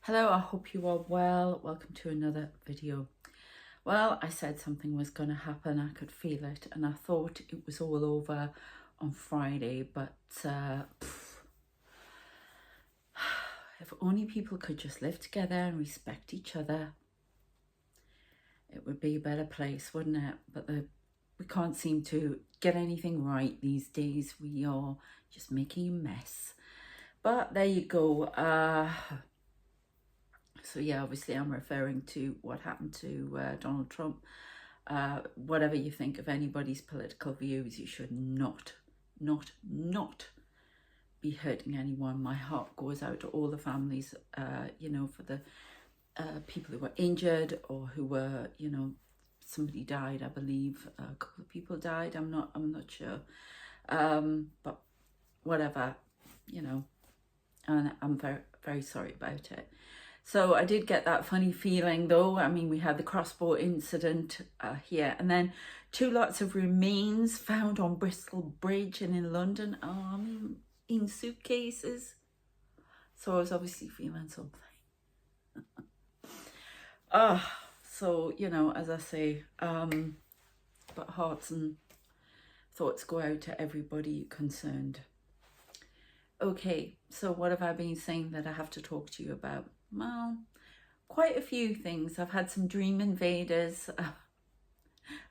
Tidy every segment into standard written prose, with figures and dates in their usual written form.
Hello, I hope you are well. Welcome to another video. Well, I said something was going to happen. I could feel it, and I thought it was all over on Friday, but if only people could just live together and respect each other, it would be a better place, wouldn't it? But we can't seem to get anything right these days. We are just making a mess. But there you go. So yeah, obviously I'm referring to what happened to Donald Trump. Whatever you think of anybody's political views, you should not be hurting anyone. My heart goes out to all the families, for the people who were injured or who were, somebody died, I believe. A couple of people died. I'm not sure. But whatever, and I'm very, very sorry about it. So I did get that funny feeling though. I mean, we had the crossbow incident here, and then 2 lots of remains found on Bristol Bridge and in London. In suitcases. So I was obviously feeling something. So, as I say, but hearts and thoughts go out to everybody concerned. Okay, so what have I been saying that I have to talk to you about? Well, quite a few things. I've had some dream invaders.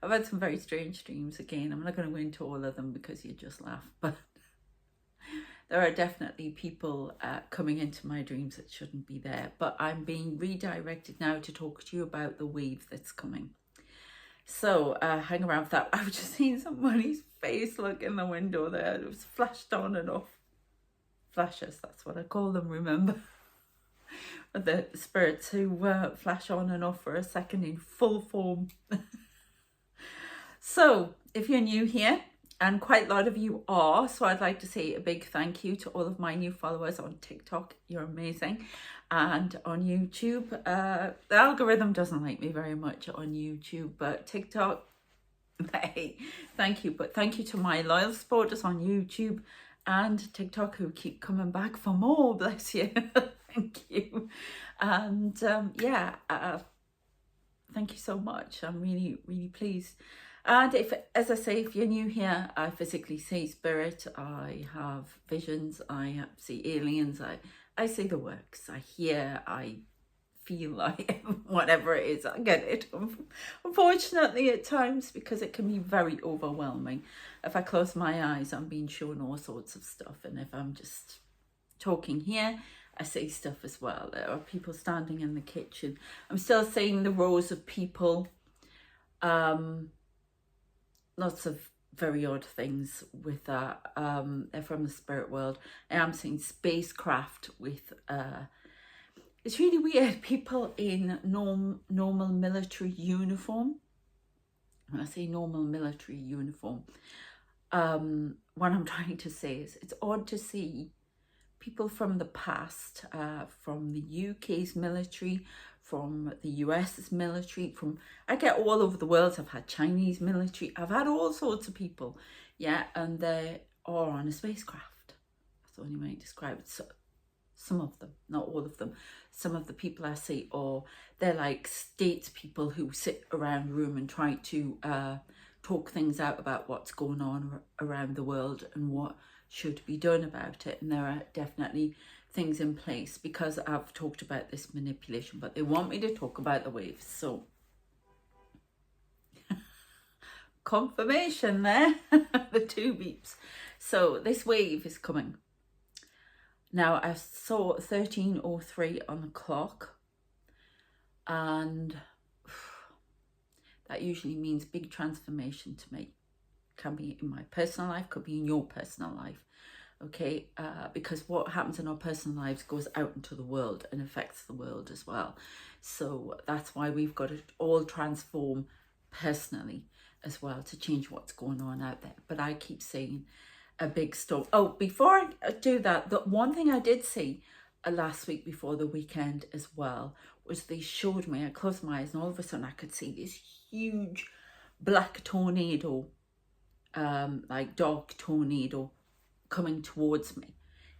I've had some very strange dreams again. I'm not going to go into all of them because you just laugh, but there are definitely people coming into my dreams that shouldn't be there. But I'm being redirected now to talk to you about the wave that's coming. So hang around for that. I was just seeing somebody's face look in the window there. It was flashed on and off. Flashes, that's what I call them, remember? The spirits who flash on and off for a second in full form. So if you're new here, and quite a lot of you are, so I'd like to say a big thank you to all of my new followers on TikTok. You're amazing. And on YouTube, the algorithm doesn't like me very much on YouTube, but TikTok, hey, thank you. But thank you to my loyal supporters on YouTube and TikTok who keep coming back for more. Bless you. Thank you. And thank you so much. I'm really, really pleased. And as I say, if you're new here, I physically see spirit, I have visions, I see aliens, I see the works, I hear, I feel like whatever it is, I get it. Unfortunately at times, because it can be very overwhelming. If I close my eyes, I'm being shown all sorts of stuff, and if I'm just talking here, I see stuff as well. There are people standing in the kitchen. I'm still seeing the rows of people. Lots of very odd things with that. They're from the spirit world. I am seeing spacecraft with it's really weird, people in normal military uniform. When I say normal military uniform, what I'm trying to say is it's odd to see people from the past, from the UK's military, from the US's military, I get all over the world. I've had Chinese military, I've had all sorts of people, yeah, and they are on a spacecraft. That's the only way to describe it. So, some of them, not all of them. Some of the people I see they're like statespeople who sit around a room and try to talk things out about what's going on around the world and what should be done about it. And there are definitely things in place, because I've talked about this manipulation, but they want me to talk about the waves. So confirmation there. The 2 beeps. So this wave is coming. Now I saw 13:03 on the clock, and that usually means big transformation to me. Can be in my personal life, could be in your personal life. Okay, because what happens in our personal lives goes out into the world and affects the world as well. So that's why we've got to all transform personally as well to change what's going on out there. But I keep saying a big storm. Oh, before I do that, the one thing I did see last week before the weekend as well was they showed me, I closed my eyes and all of a sudden I could see this huge black tornado, like dark tornado coming towards me.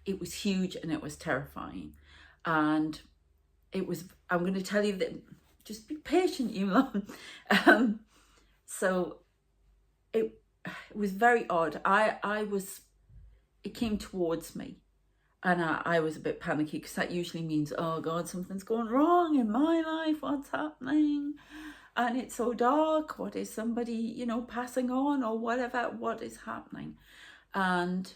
It was huge and it was terrifying. And I'm going to tell you that, just be patient, you lot. So it was very odd. It came towards me, and I was a bit panicky, because that usually means, oh God, something's going wrong in my life. What's happening? And it's so dark. What is somebody, you know, passing on or whatever? What is happening? And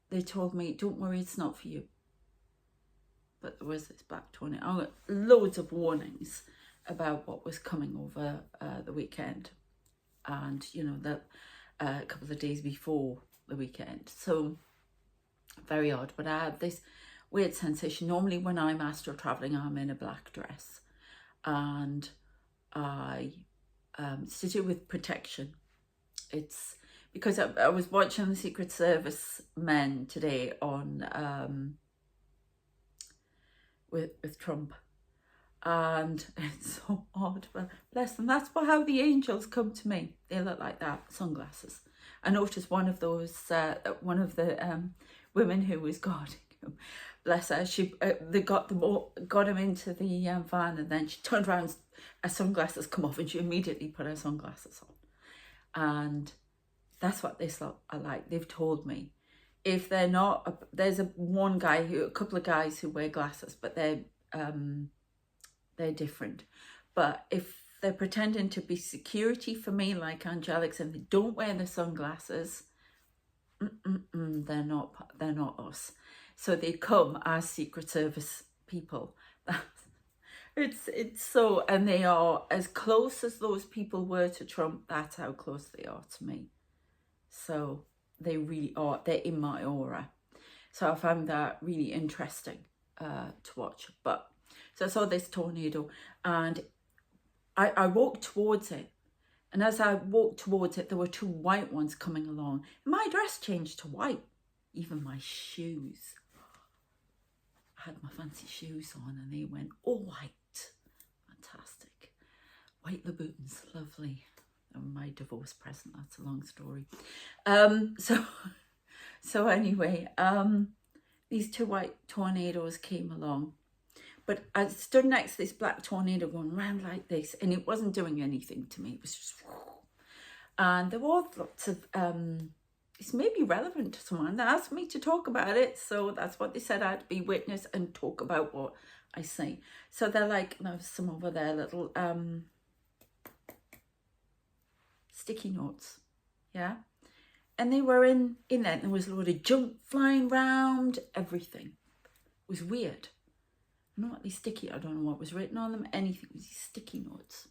they told me, don't worry, it's not for you. But there was this black tornado. I got loads of warnings about what was coming over the weekend, and, you know, that a couple of days before the weekend. So very odd. But I had this weird sensation. Normally when I'm astral traveling, I'm in a black dress, and it's to do with protection. It's because I was watching the Secret Service men today on with Trump, and it's so odd, but bless them, that's how the angels come to me. They look like that, sunglasses. I noticed one of those one of the women who was guarding him, bless her, they got him into the van, and then she turned around, her sunglasses come off, and she immediately put her sunglasses on. And that's what this lot are like. They've told me, if they're not, there's a couple of guys who wear glasses, but they're different. But if they're pretending to be security for me, like angelics, and they don't wear the sunglasses, they're not us. So they come as Secret Service people. It's so, and they are as close as those people were to Trump. That's how close they are to me. So they really are. They're in my aura. So I found that really interesting to watch. But so I saw this tornado, and I walked towards it. And as I walked towards it, there were two white ones coming along. My dress changed to white. Even my shoes. I had my fancy shoes on, and they went all white. Fantastic. White Louboutins, lovely. My divorce present, that's a long story. So anyway, these two white tornadoes came along, but I stood next to this black tornado going round like this, and it wasn't doing anything to me. It was just, and there was lots of it's maybe relevant to someone. They asked me to talk about it, so that's what they said. I had to be witness and talk about what I say. So they're like, there's some over there, little sticky notes, yeah, and they were in there, and there was a load of junk flying round, everything. It was weird. Not these sticky, I don't know what was written on them, anything. It was these sticky notes.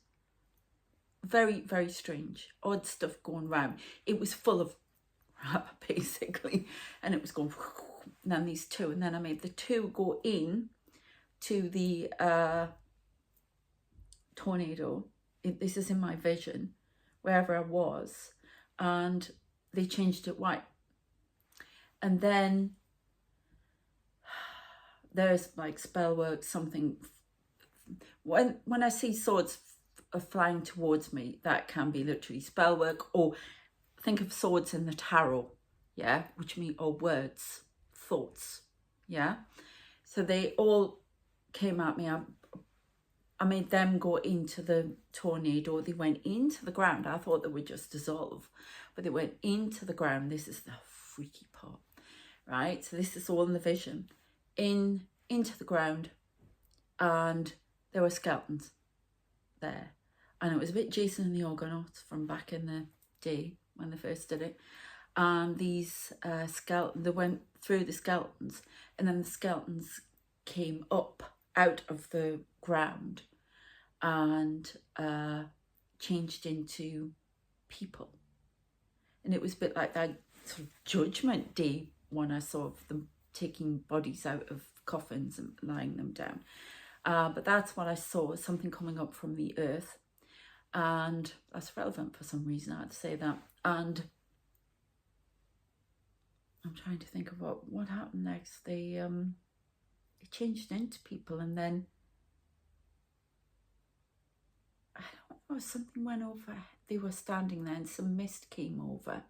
Very, very strange, odd stuff going round. It was full of crap, basically, and it was going, and then these two, and then I made the two go in to the tornado. This is in my vision, wherever I was, and they changed it white. And then there's like spell work, something. When I see swords flying towards me, that can be literally spell work, or think of swords in the tarot, yeah, which mean, or words, thoughts, yeah. So they all came at me. I made them go into the tornado. They went into the ground. I thought they would just dissolve, but they went into the ground. This is the freaky part, right? So this is all in the vision. Into the ground, and there were skeletons there. And it was a bit Jason and the Argonauts from back in the day when they first did it. And these skeletons, they went through the skeletons, and then the skeletons came up out of the ground and changed into people. And it was a bit like that sort of Judgment Day when I saw them taking bodies out of coffins and lying them down. But that's what I saw, something coming up from the earth. And that's relevant for some reason, I had to say that. And I'm trying to think of what happened next. They changed into people, and then I don't know, something went over. They were standing there, and some mist came over,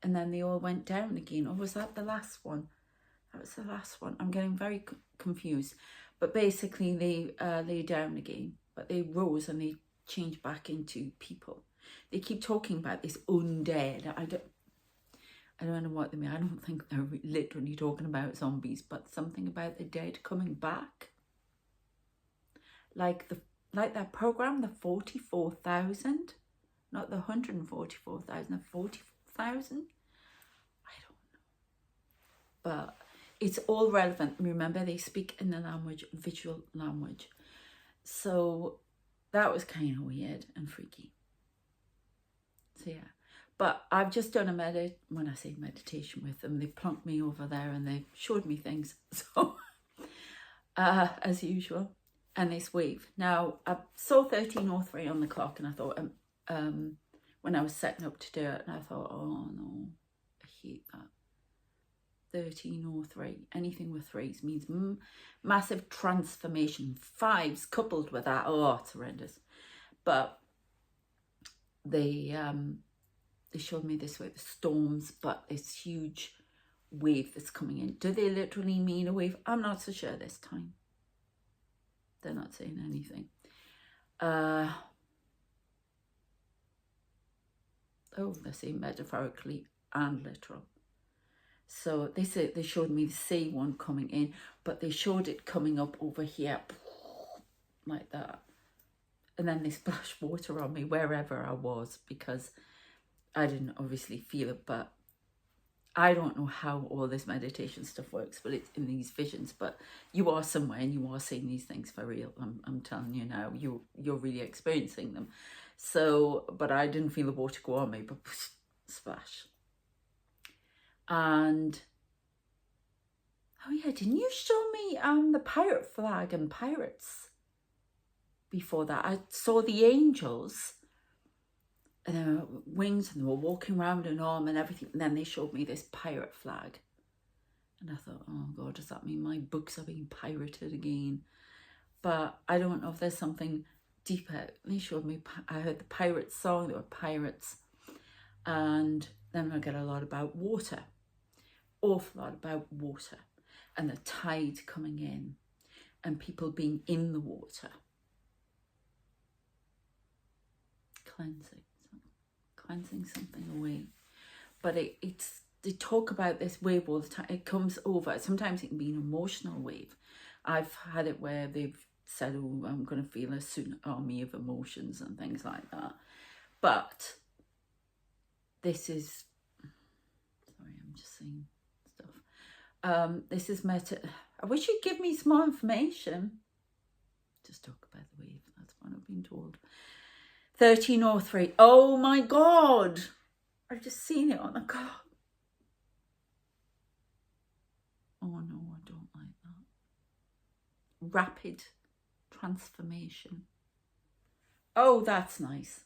and then they all went down again. Or was that the last one? That was the last one. I'm getting very confused. But basically they lay down again, but they rose and they changed back into people. They keep talking about this undead. I don't know what they mean. I don't think they're literally talking about zombies, but something about the dead coming back. Like that program, the 44,000, not the 144,000, the 40,000. I don't know. But it's all relevant. Remember, they speak in the language, visual language. So that was kind of weird and freaky. So yeah. But I've just done when I say meditation with them, they plunked me over there and they showed me things. So, as usual. And this wave. Now, I saw 13:03 on the clock and I thought, when I was setting up to do it, and I thought, oh no, I hate that. 13:03, anything with threes means massive transformation. Fives coupled with that, oh, it's horrendous. But they showed me this way, the storms, but this huge wave that's coming in. Do they literally mean a wave? I'm not so sure this time. They're not saying anything. Oh, they're saying metaphorically and literal. So they showed me the sea one coming in, but they showed it coming up over here, like that. And then they splashed water on me wherever I was, because I didn't obviously feel it, but I don't know how all this meditation stuff works, but it's in these visions. But you are somewhere and you are seeing these things for real. I'm telling you now, you're really experiencing them. So, but I didn't feel the water go on me, but splash. And oh yeah, didn't you show me the pirate flag and pirates before that? I saw the angels and their wings and they were walking around an arm and everything, and then they showed me this pirate flag. And I thought, oh God, does that mean my books are being pirated again? But I don't know if there's something deeper. They showed me, I heard the pirates song, there were pirates. And then I get a lot about water, awful lot about water and the tide coming in and people being in the water. Cleansing something away. But it's they talk about this wave all the time. It comes over. Sometimes it can be an emotional wave. I've had it where they've said, oh, I'm going to feel a tsunami of emotions and things like that. But this is, sorry, I'm just saying stuff. This is I wish you'd give me some more information. Just talk about the wave. That's what I've been told. 13:03. Oh my God. I've just seen it on the clock. Oh no, I don't like that. Rapid transformation. Oh, that's nice.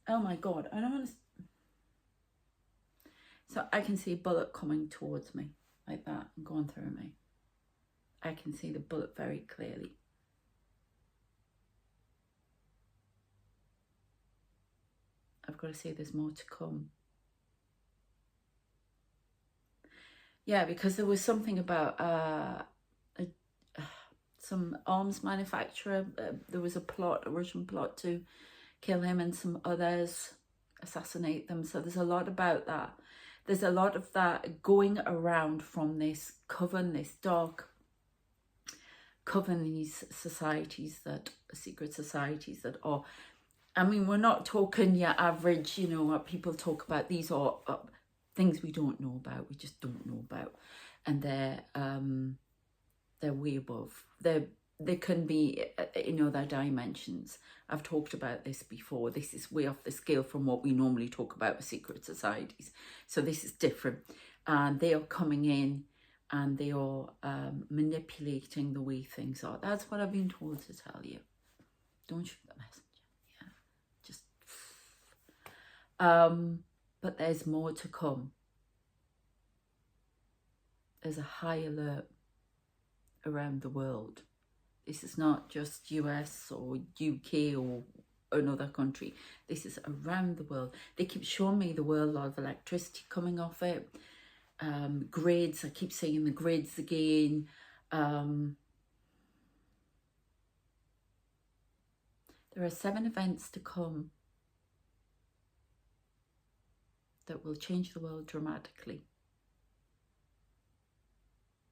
Oh my God. I don't want to. So I can see a bullet coming towards me like that and going through me. I can see the bullet very clearly. I've got to say there's more to come. Yeah, because there was something about some arms manufacturer. There was a Russian plot to kill him and some others, assassinate them. So there's a lot about that. There's a lot of that going around from this coven, this dark coven, these societies secret societies that are, I mean, we're not talking your average, what people talk about. These are things we don't know about. We just don't know about. And they're way above. They can be, their dimensions. I've talked about this before. This is way off the scale from what we normally talk about with secret societies. So this is different. And they are coming in and they are manipulating the way things are. That's what I've been told to tell you. Don't shoot the messenger. But there's more to come. There's a high alert around the world. This is not just US or UK or another country. This is around the world. They keep showing me the world of electricity coming off it. Grids, I keep seeing the grids again. There are 7 events to come that will change the world dramatically.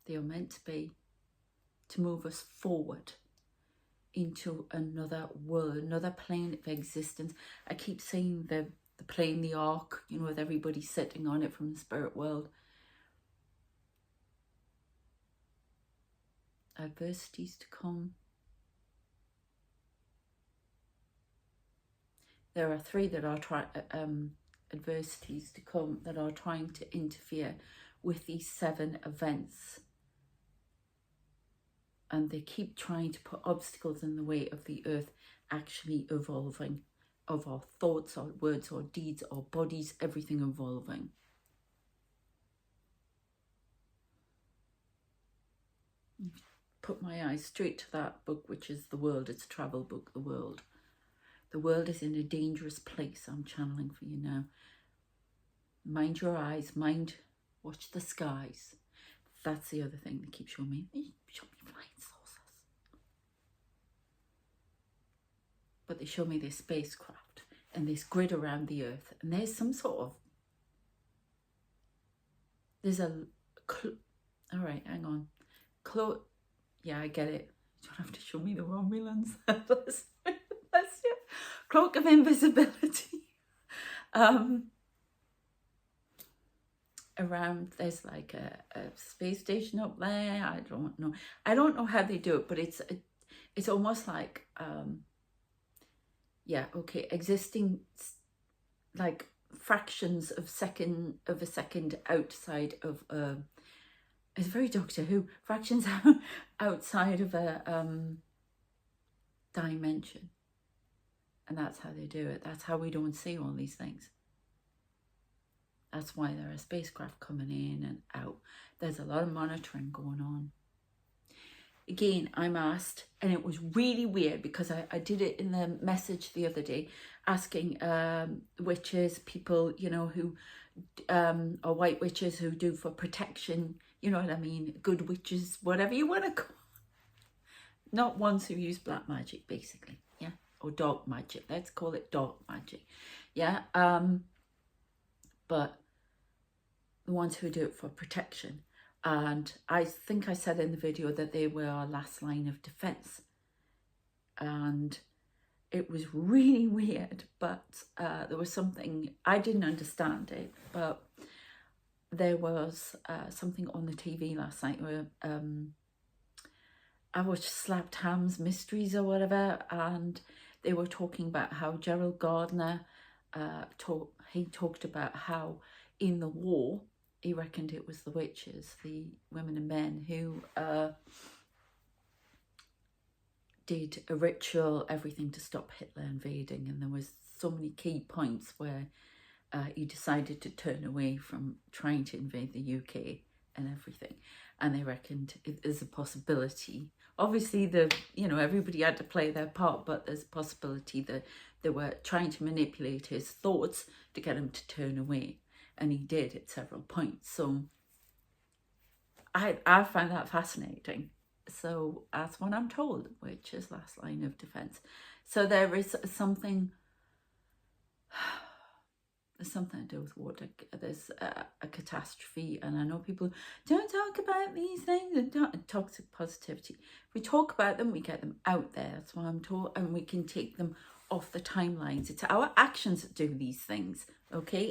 They are meant to be to move us forward into another world, another plane of existence. I keep saying the plane, the ark, you know, with everybody sitting on it from the spirit world. Adversities to come. There are 3 that are adversities to come that are trying to interfere with these 7 events. And they keep trying to put obstacles in the way of the earth actually evolving, of our thoughts, our words, our deeds, our bodies, everything evolving. Put my eyes straight to that book, which is The World. It's a travel book, The World. The world is in a dangerous place. I'm channeling for you now. Mind your eyes, watch the skies. That's the other thing they keep showing me. They show me flying saucers. But they show me this spacecraft and this grid around the earth. And there's some sort of... There's a... All right, hang on. Yeah, I get it. You don't have to show me the Romulans. Bless you. Cloak of invisibility. Around, there's like a space station up there. I don't know how they do it, but it's almost like yeah, okay, existing like fractions of a second outside of it's very Doctor Who, fractions outside of a dimension. And that's how they do it. That's how we don't see all these things. That's why there are spacecraft coming in and out. There's a lot of monitoring going on. Again, I'm asked, and it was really weird because I did it in the message the other day, asking witches, people, you know, who are white witches who do for protection, you know what I mean, good witches, whatever you want to call it. Not ones who use black magic, basically, yeah, or dark magic. Let's call it dark magic, yeah. But the ones who do it for protection. And I think I said in the video that they were our last line of defense. And it was really weird, but there was something, I didn't understand it, but there was something on the TV last night where I watched Slapped Hams Mysteries or whatever, and they were talking about how Gerald Gardner talked about how in the war, he reckoned it was the witches, the women and men who did a ritual, everything to stop Hitler invading. And there was so many key points where he decided to turn away from trying to invade the UK and everything. And they reckoned it is a possibility. Obviously, everybody had to play their part, but there's a possibility that they were trying to manipulate his thoughts to get him to turn away. And he did at several points. So I find that fascinating. So that's what I'm told, which is last line of defense. So there is something, there's something to do with water. There's a catastrophe, and I know people don't talk about these things, and toxic positivity. If we talk about them, we get them out there. That's why I'm told, and we can take them off the timelines. It's our actions that do these things, okay?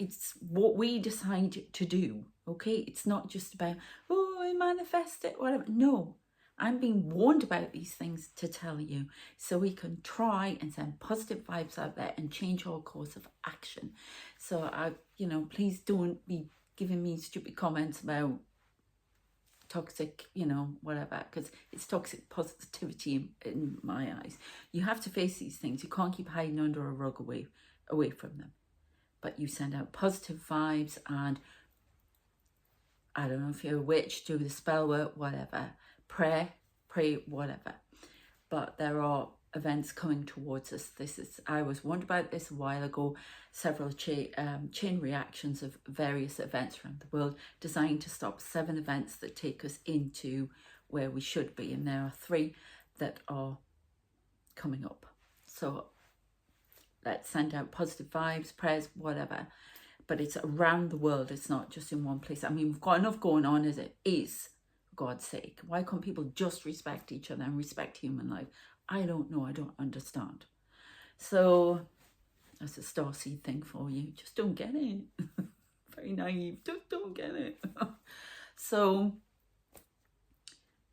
It's what we decide to do, okay? It's not just about, oh, I manifest it, whatever. No, I'm being warned about these things to tell you so we can try and send positive vibes out there and change our course of action. So, please don't be giving me stupid comments about toxic, whatever, because it's toxic positivity in my eyes. You have to face these things. You can't keep hiding under a rug away from them. But you send out positive vibes, and I don't know if you're a witch, do the spell work, whatever. Pray, whatever. But there are events coming towards us. I was warned about this a while ago, several chain reactions of various events around the world designed to stop 7 events that take us into where we should be, and there are 3 that are coming up. So let's send out positive vibes, prayers, whatever, but it's around the world. It's not just in one place. I mean, we've got enough going on as it is, for God's sake. Why can't people just respect each other and respect human life? I don't know. I don't understand. So that's a starseed thing for you. Just don't get it. Very naive. Just don't get it. So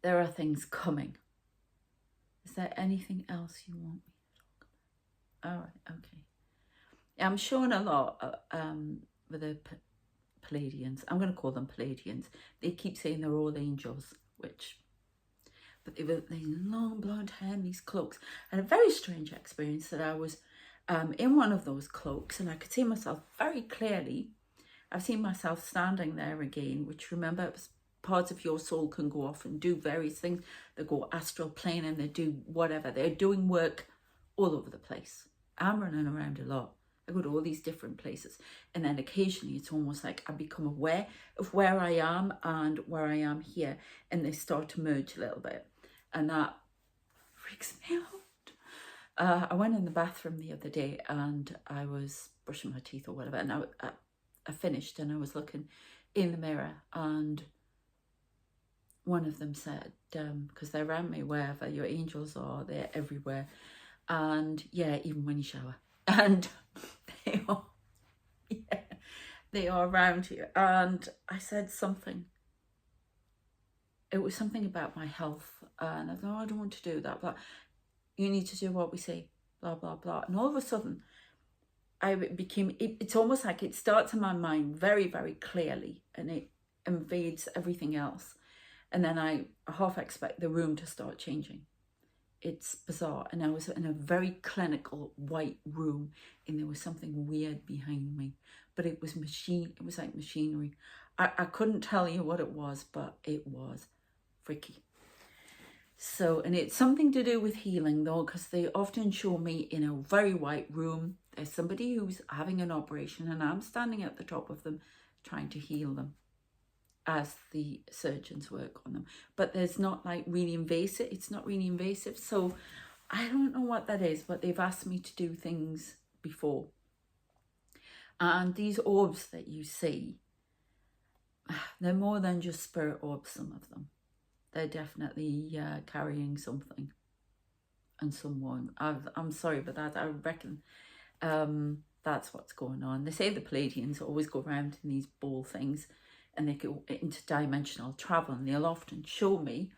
there are things coming. Is there anything else you want me to talk about? All right. Okay. I'm showing a lot with the Palladians. I'm going to call them Palladians. They keep saying they're all angels, but they were these long blonde hair and these cloaks. I had a very strange experience that I was in one of those cloaks, and I could see myself very clearly. I've seen myself standing there again, which, remember, parts of your soul can go off and do various things. They go astral plane and they do whatever. They're doing work all over the place. I'm running around a lot. I go to all these different places, and then occasionally it's almost like I become aware of where I am and where I am here, and they start to merge a little bit, and that freaks me out. I went in the bathroom the other day and I was brushing my teeth or whatever, and I finished and I was looking in the mirror, and one of them said, because they're around me wherever your angels are, they're everywhere, and yeah, even when you shower, and they are around you. And I said something. It was something about my health, and I thought, oh, I don't want to do that, but you need to do what we say, blah blah blah. And all of a sudden it's almost like it starts in my mind very, very clearly, and it invades everything else, and then I half expect the room to start changing. It's bizarre. And I was in a very clinical white room, and there was something weird behind me, but it was like machinery. I couldn't tell you what it was, but it was freaky. So, and it's something to do with healing though, because they often show me in a very white room. There's somebody who's having an operation, and I'm standing at the top of them trying to heal them as the surgeons work on them. But there's not like really invasive. It's not really invasive. So I don't know what that is, but they've asked me to do things before. And these orbs that you see, they're more than just spirit orbs, some of them. They're definitely carrying something and someone. I'm sorry, but that, I reckon that's what's going on. They say the Palladians always go around in these ball things, and they go interdimensional travel, and they'll often show me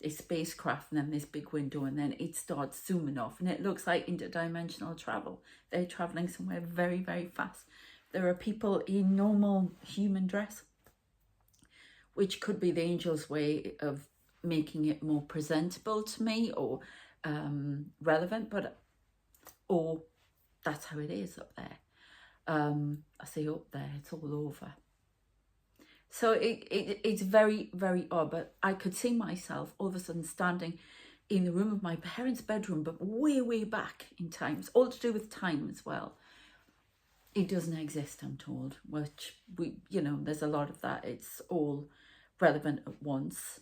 a spacecraft and then this big window, and then it starts zooming off, and it looks like interdimensional travel. They're traveling somewhere very, very fast. There are people in normal human dress, which could be the angel's way of making it more presentable to me, or relevant, or that's how it is up there. I say up there, it's all over. So it's very, very odd, but I could see myself all of a sudden standing in the room of my parents' bedroom, but way, way back in time. It's all to do with time as well. It doesn't exist, I'm told, which there's a lot of that. It's all relevant at once,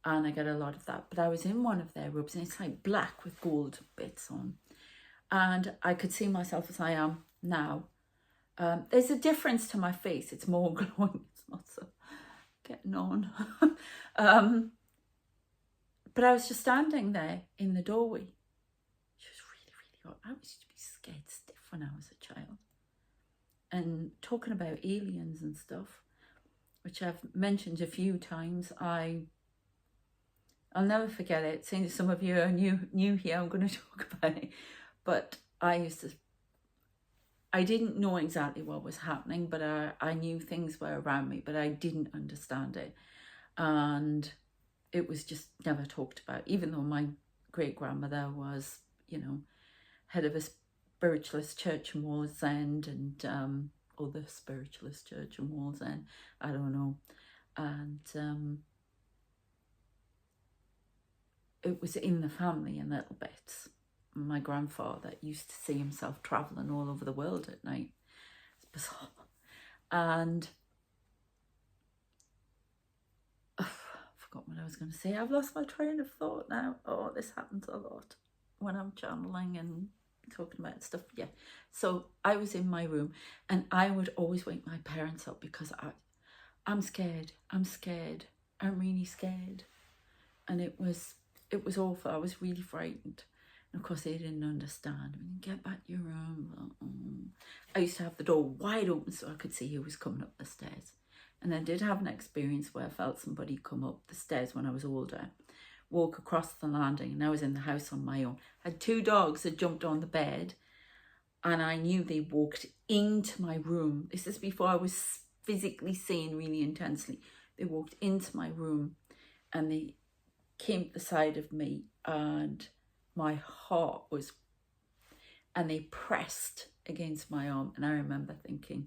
and I get a lot of that. But I was in one of their rooms, and it's like black with gold bits on, and I could see myself as I am now. There's a difference to my face. It's more glowing. It's not so getting on. But I was just standing there in the doorway. It was really, really hot. I used to be scared stiff when I was a child. And talking about aliens and stuff, which I've mentioned a few times, I'll never forget it. Seeing some of you are new here, I'm going to talk about it. But I didn't know exactly what was happening, but I knew things were around me, but I didn't understand it. And it was just never talked about, even though my great-grandmother was, head of a spiritualist church in Wallsend, and other spiritualist church in Wallsend, I don't know. And it was in the family in little bits. My grandfather used to see himself travelling all over the world at night. It's bizarre. And I forgot what I was going to say. I've lost my train of thought now. Oh, this happens a lot when I'm channeling and talking about stuff. Yeah. So I was in my room and I would always wake my parents up because I'm scared. I'm scared. I'm really scared. And it was awful. I was really frightened. And of course, they didn't understand. Get back to your room. I used to have the door wide open so I could see who was coming up the stairs. And I did have an experience where I felt somebody come up the stairs when I was older, walk across the landing, and I was in the house on my own. I had 2 dogs that jumped on the bed, and I knew they walked into my room. This is before I was physically seeing really intensely. They walked into my room, and they came to the side of me, and my heart was, and they pressed against my arm, and I remember thinking,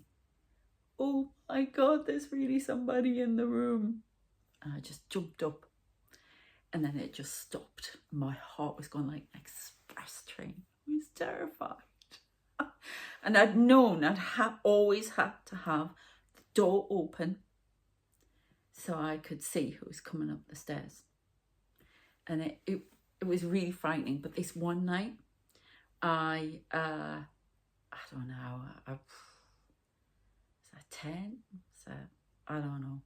oh my God, there's really somebody in the room. And I just jumped up, and then it just stopped. My heart was going like an express train. I was terrified. And I'd known I'd always had to have the door open so I could see who was coming up the stairs. And it was really frightening. But this one night, I don't know, was I 10? So I don't know.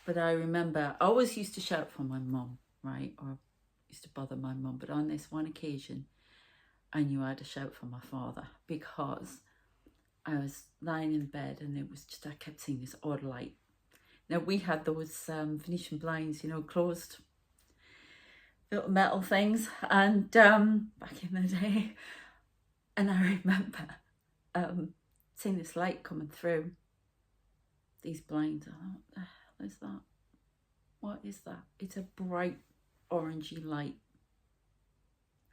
But I remember I always used to shout for my mum, right? Or used to bother my mum. But on this one occasion, I knew I had to shout for my father because I was lying in bed and it was just, I kept seeing this odd light. Now we had those Venetian blinds, you know, closed little metal things, and back in the day, and I remember seeing this light coming through these blinds. I thought, what the hell is that? What is that? It's a bright orangey light.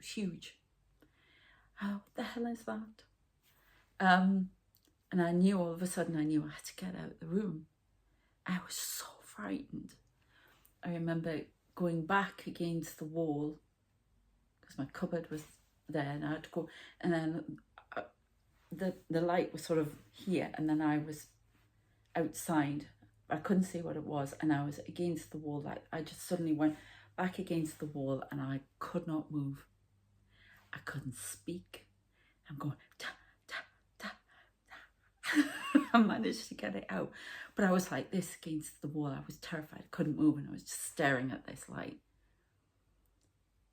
Huge. Oh, what the hell is that? And I knew all of a sudden, I knew I had to get out of the room. I was so frightened. I remember going back against the wall because my cupboard was there and I had to go, and then the light was sort of here, and then I was outside. I couldn't see what it was, and I was against the wall. Like I just suddenly went back against the wall and I could not move. I couldn't speak. I'm going, ta, ta, ta, ta. I managed to get it out. But I was like this against the wall. I was terrified. I couldn't move and I was just staring at this light.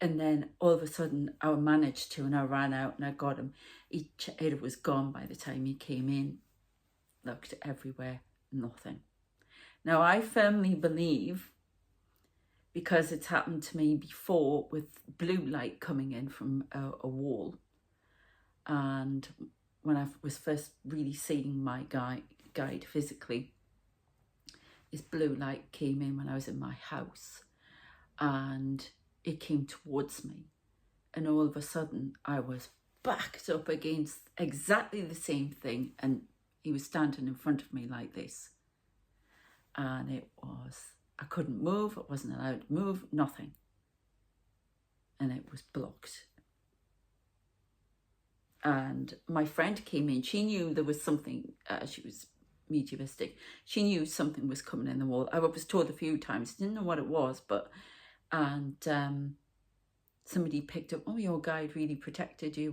And then all of a sudden I managed to, and I ran out and I got him. It was gone by the time he came in. Looked everywhere, nothing. Now I firmly believe, because it's happened to me before with blue light coming in from a wall. And when I was first really seeing my guide physically, this blue light came in when I was in my house and it came towards me. And all of a sudden I was backed up against exactly the same thing, and he was standing in front of me like this. And I couldn't move, I wasn't allowed to move, nothing. And it was blocked. And my friend came in, she knew there was something, she was mediumistic, she knew something was coming in the wall. I was told a few times, didn't know what it was, but, and somebody picked up, oh, your guide really protected you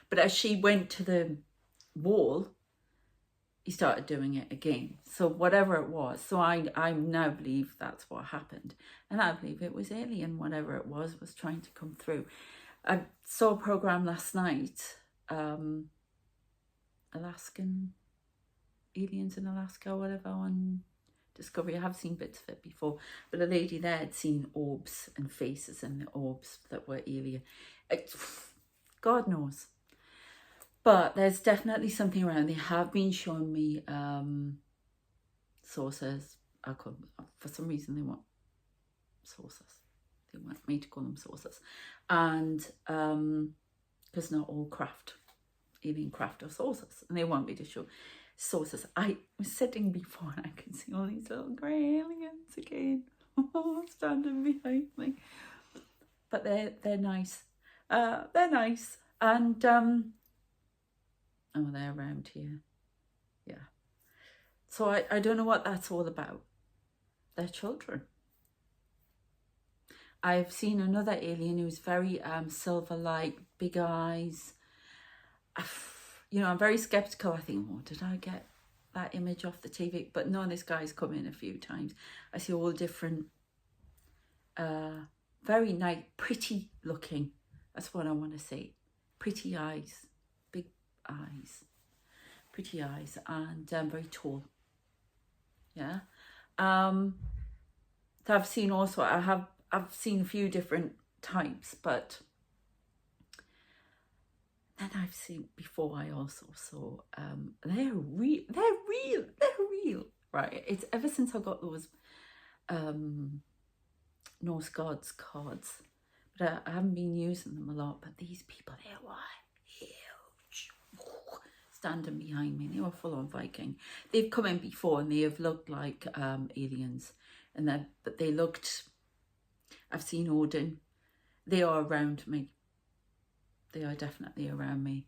but as she went to the wall, he started doing it again. So whatever it was, so I now believe that's what happened. And I believe it was alien, whatever it was trying to come through. I saw a program last night, Alaskan, aliens in Alaska, whatever, on Discovery. I have seen bits of it before, but a lady there had seen orbs and faces in the orbs that were alien. God knows. But there's definitely something around. They have been showing me saucers. For some reason they want saucers. They want me to call them saucers. And because not all alien craft are saucers. And they want me to show saucers. I was sitting before and I can see all these little grey aliens again. Standing behind me. but they're nice. They're nice, and oh, they're around here. Yeah. So I don't know what that's all about. They're children. I've seen another alien who's very silver-like, big eyes. You know, I'm very skeptical. I think, oh, did I get that image off the TV? But no, this guy's come in a few times. I see all different, very nice, pretty looking. That's what I want to say. Pretty eyes, big eyes, pretty eyes, and very tall. Yeah. So I've seen also. I've seen a few different types, but then I've seen before. I also saw they're real. Right. It's ever since I got those Norse gods cards, but I haven't been using them a lot. But these people, they were huge, standing behind me. They were full on Viking. They've come in before and they have looked like aliens, but they looked. I've seen Odin. They are around me. They are definitely around me.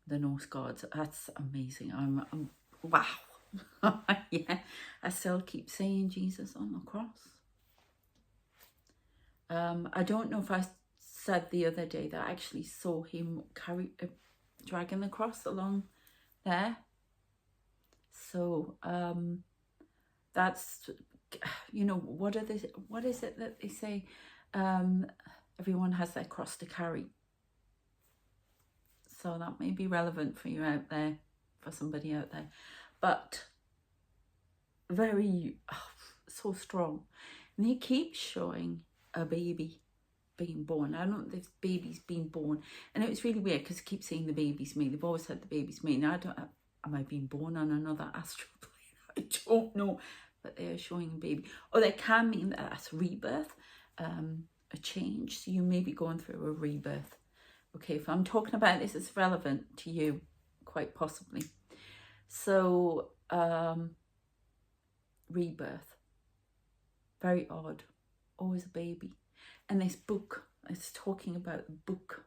The Norse gods. That's amazing. I'm wow. Yeah. I still keep saying Jesus on the cross. I don't know if I said the other day that I actually saw him dragging the cross along there. So that's, you know, what is it that they say? Everyone has their cross to carry. So that may be relevant for you out there, for somebody out there. But very, so strong. And he keeps showing a baby being born. I don't know if this baby's been born. And it was really weird because I keep saying the baby's me. They've always said the baby's me. Now am I being born on another astral plane? I don't know. But they're showing a baby. Or they can mean that that's rebirth, a change. So you may be going through a rebirth. Okay, if I'm talking about this, it's relevant to you, quite possibly. So, rebirth. Very odd. Always a baby. And this book, it's talking about the book.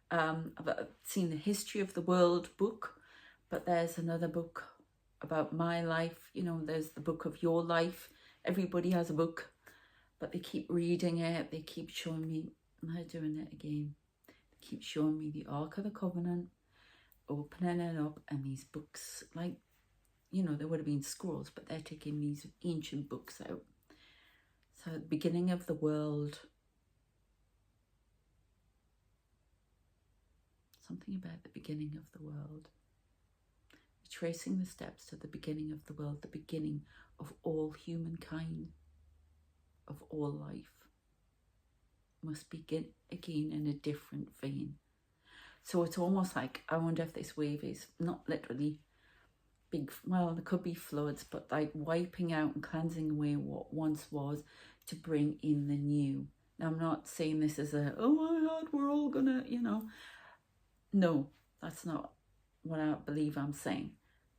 I've seen the History of the World book, but there's another book about my life. You know, there's the book of your life. Everybody has a book, but they keep reading it. They keep showing me, and they're doing it again. They keep showing me the Ark of the Covenant, opening it up, and these books, like, you know, there would have been scrolls, but they're taking these ancient books out. So the beginning of the world, something about the beginning of the world, tracing the steps to the beginning of the world, the beginning of all humankind, of all life, must begin again in a different vein. So it's almost like, I wonder if this wave is not literally big, well, there could be floods, but like wiping out and cleansing away what once was to bring in the new. Now, I'm not saying this as a, oh my God, we're all gonna, you know. No, that's not what I believe I'm saying.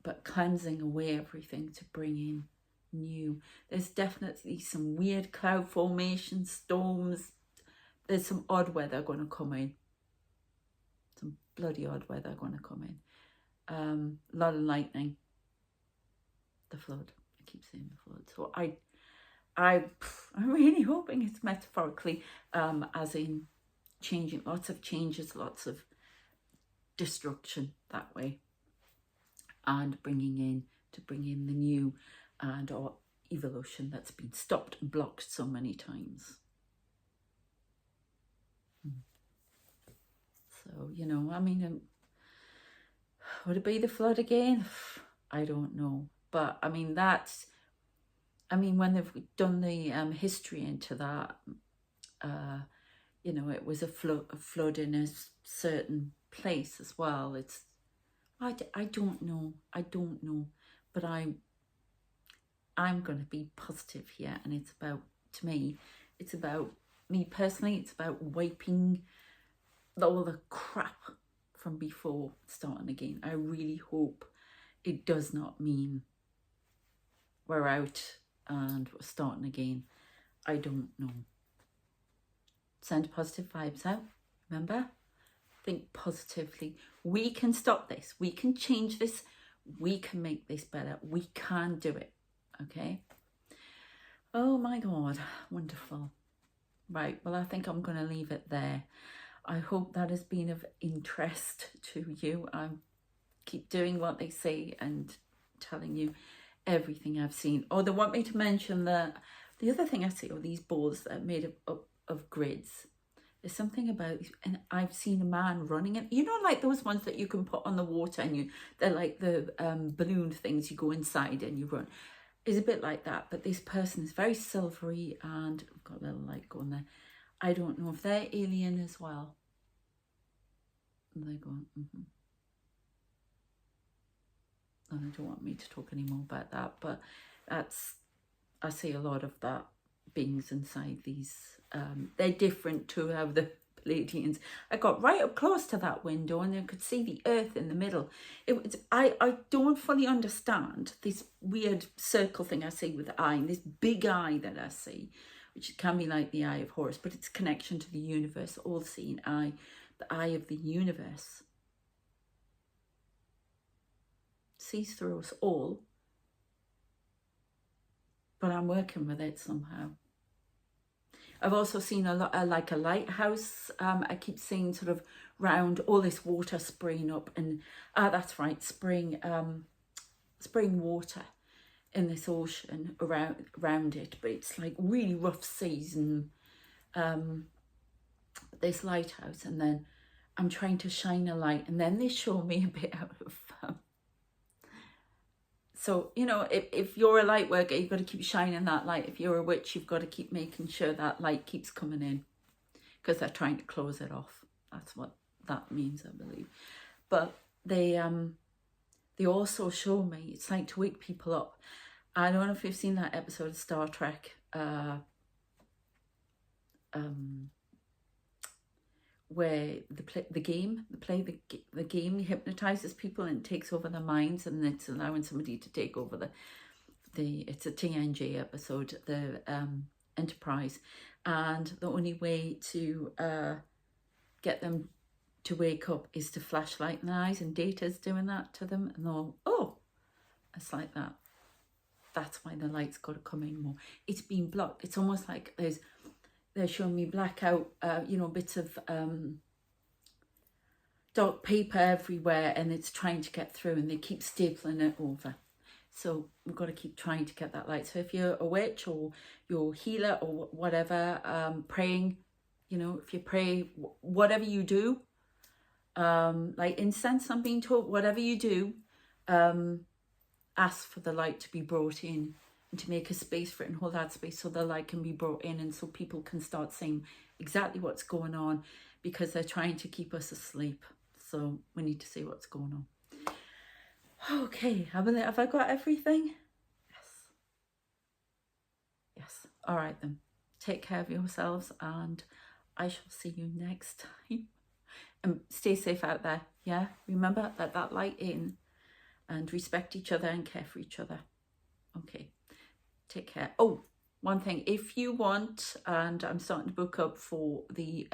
But cleansing away everything to bring in new. There's definitely some weird cloud formation, storms. There's some odd weather going to come in. Some bloody odd weather going to come in. A lot of lightning. The flood. I keep saying the flood. So I'm really hoping it's metaphorically, as in changing, lots of changes, lots of destruction that way, and bring in the new, and or evolution that's been stopped and blocked so many times. So, you know, I mean, would it be the flood again? I don't know. But I mean, when they've done the history into that, you know, it was a flood in a certain place as well. I don't know. But I'm going to be positive here. And it's about, to me, it's about me personally. It's about wiping all the crap from before, starting again. I really hope it does not mean we're out and we're starting again. I don't know. send positive vibes out. Remember? Think positively. We can stop this. We can change this. We can make this better. We can do it. Okay? Oh my God. Wonderful. Right. Well, I think I'm going to leave it there. I hope that has been of interest to you. I keep doing what they say and telling you everything I've seen. Oh, they want me to mention the other thing I see are these balls that are made of grids. There's something about, and I've seen a man running it. You know, like those ones that you can put on the water and they're like the balloon things, you go inside and you run. It's a bit like that, but this person is very silvery and I've got a little light going there. I don't know if they're alien as well. And they're going, And I don't want me to talk anymore about that, but I see a lot of that beings inside these. They're different to how the Palladians. I got right up close to that window and I could see the earth in the middle. I don't fully understand this weird circle thing I see with the eye, and this big eye that I see, which can be like the eye of Horus, but it's connection to the universe, all-seeing eye, the eye of the universe. Sees through us all, but I'm working with it somehow. I've also seen a lot like a lighthouse. I keep seeing sort of round all this water spraying up, and that's right, spraying water in this ocean around it, but it's like really rough seas and this lighthouse, and then I'm trying to shine a light, and then they show me a bit out of so, you know, if you're a light worker, you've got to keep shining that light. If you're a witch, you've got to keep making sure that light keeps coming in, because they're trying to close it off. That's what that means, I believe. But they also show me, it's like to wake people up. I don't know if you've seen that episode of Star Trek, where the game hypnotizes people and takes over their minds, and it's allowing somebody to take over it's a TNG episode, the Enterprise, and the only way to get them to wake up is to flashlight in the eyes, and Data's doing that to them, and they're oh, it's like that. That's why the light's got to come in more. It's been blocked. It's almost like they're showing me blackout, bits of dark paper everywhere, and it's trying to get through, and they keep stapling it over. So we've got to keep trying to get that light. So if you're a witch or you're a healer or whatever, praying, if you pray, whatever you do, like incense, I'm being told, whatever you do, ask for the light to be brought in, and to make a space for it and hold that space so the light can be brought in, and so people can start seeing exactly what's going on, because they're trying to keep us asleep. So we need to see what's going on. Okay, have I got everything? Yes. All right then. Take care of yourselves, and I shall see you next time. And stay safe out there. Yeah, remember, let that light in, and respect each other and care for each other. Okay. Take care. Oh, one thing, if you want, and I'm starting to book up for the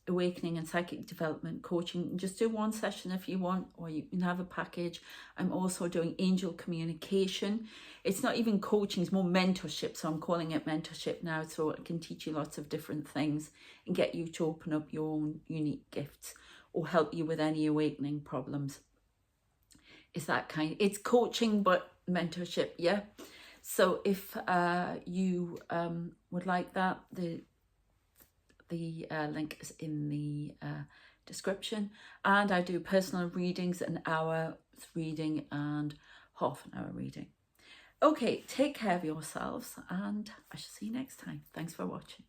awakening and psychic development coaching, just do one session if you want, or you can have a package. I'm also doing angel communication. It's not even coaching, it's more mentorship, so I'm calling it mentorship now, so I can teach you lots of different things and get you to open up your own unique gifts, or help you with any awakening problems. It's that kind. It's coaching but mentorship, yeah. So if you would like that, the link is in the description. And I do personal readings, an hour reading and half an hour reading. Okay, take care of yourselves, and I shall see you next time. Thanks for watching.